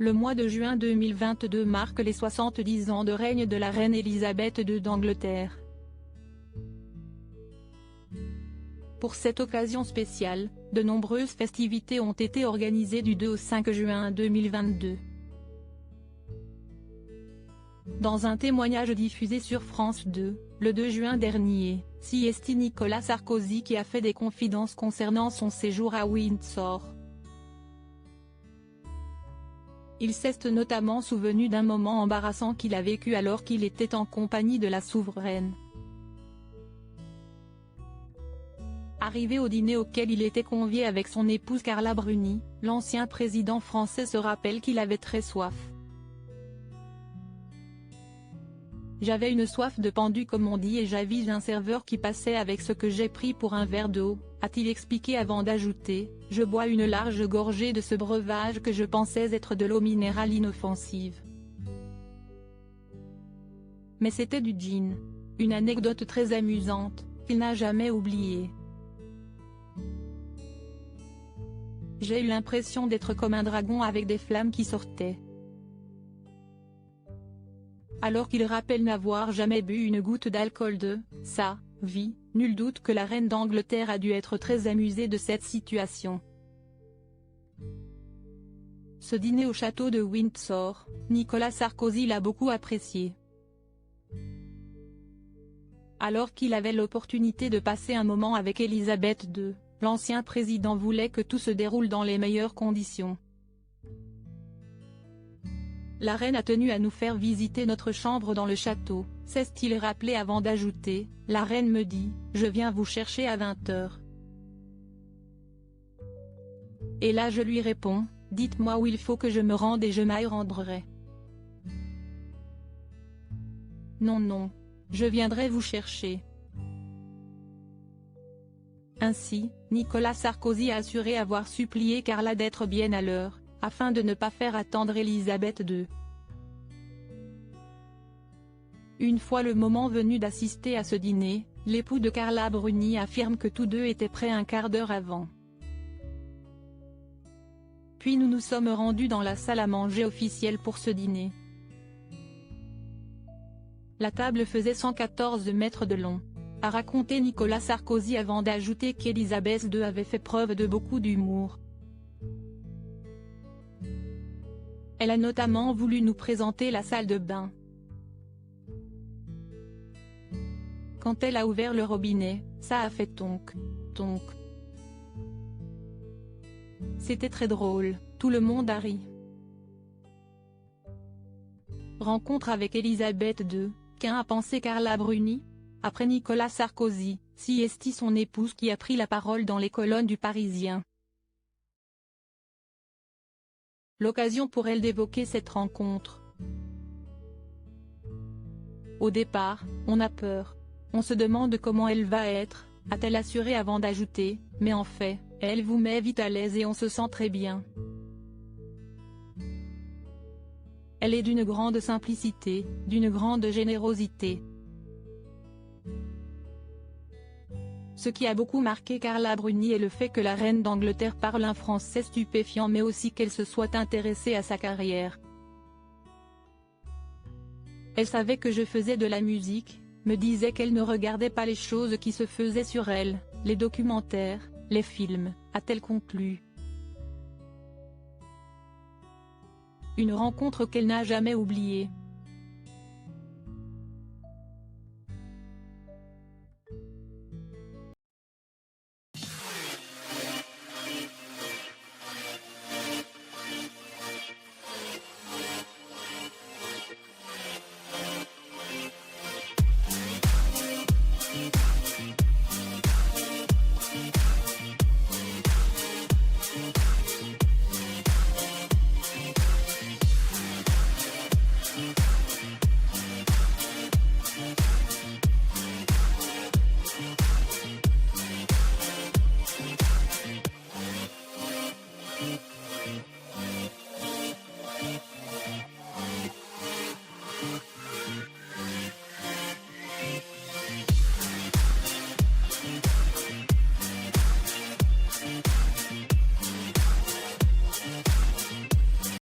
Le mois de juin 2022 marque les 70 ans de règne de la reine Elisabeth II d'Angleterre. Pour cette occasion spéciale, de nombreuses festivités ont été organisées du 2 au 5 juin 2022. Dans un témoignage diffusé sur France 2, le 2 juin dernier, c'est Nicolas Sarkozy qui a fait des confidences concernant son séjour à Windsor. Il s'est notamment souvenu d'un moment embarrassant qu'il a vécu alors qu'il était en compagnie de la souveraine. Arrivé au dîner auquel il était convié avec son épouse Carla Bruni, l'ancien président français se rappelle qu'il avait très soif. J'avais une soif de pendu comme on dit et j'avise un serveur qui passait avec ce que j'ai pris pour un verre d'eau, a-t-il expliqué avant d'ajouter, je bois une large gorgée de ce breuvage que je pensais être de l'eau minérale inoffensive. Mais c'était du gin. Une anecdote très amusante, qu'il n'a jamais oubliée. J'ai eu l'impression d'être comme un dragon avec des flammes qui sortaient. Alors qu'il rappelle n'avoir jamais bu une goutte d'alcool de sa vie, nul doute que la reine d'Angleterre a dû être très amusée de cette situation. Ce dîner au château de Windsor, Nicolas Sarkozy l'a beaucoup apprécié. Alors qu'il avait l'opportunité de passer un moment avec Elisabeth II, l'ancien président voulait que tout se déroule dans les meilleures conditions. La reine a tenu à nous faire visiter notre chambre dans le château, s'est-il rappelé avant d'ajouter, la reine me dit, je viens vous chercher à 20h. Et là je lui réponds, dites-moi où il faut que je me rende et je m'y rendrai. Non non, je viendrai vous chercher. Ainsi, Nicolas Sarkozy a assuré avoir supplié Carla d'être bien à l'heure, afin de ne pas faire attendre Elisabeth II. Une fois le moment venu d'assister à ce dîner, l'époux de Carla Bruni affirme que tous deux étaient prêts un quart d'heure avant. Puis nous nous sommes rendus dans la salle à manger officielle pour ce dîner. La table faisait 114 mètres de long, a raconté Nicolas Sarkozy avant d'ajouter qu'Elisabeth II avait fait preuve de beaucoup d'humour. Elle a notamment voulu nous présenter la salle de bain. Quand elle a ouvert le robinet, ça a fait tonk, tonk. C'était très drôle, tout le monde a ri. Rencontre avec Elisabeth II, qu'en a pensé Carla Bruni? Après Nicolas Sarkozy, c'est son épouse qui a pris la parole dans les colonnes du Parisien. L'occasion pour elle d'évoquer cette rencontre. Au départ, on a peur. On se demande comment elle va être, a-t-elle assuré avant d'ajouter, mais en fait, elle vous met vite à l'aise et on se sent très bien. Elle est d'une grande simplicité, d'une grande générosité. Ce qui a beaucoup marqué Carla Bruni est le fait que la reine d'Angleterre parle un français stupéfiant mais aussi qu'elle se soit intéressée à sa carrière. Elle savait que je faisais de la musique, me disait qu'elle ne regardait pas les choses qui se faisaient sur elle, les documentaires, les films, a-t-elle conclu. Une rencontre qu'elle n'a jamais oubliée.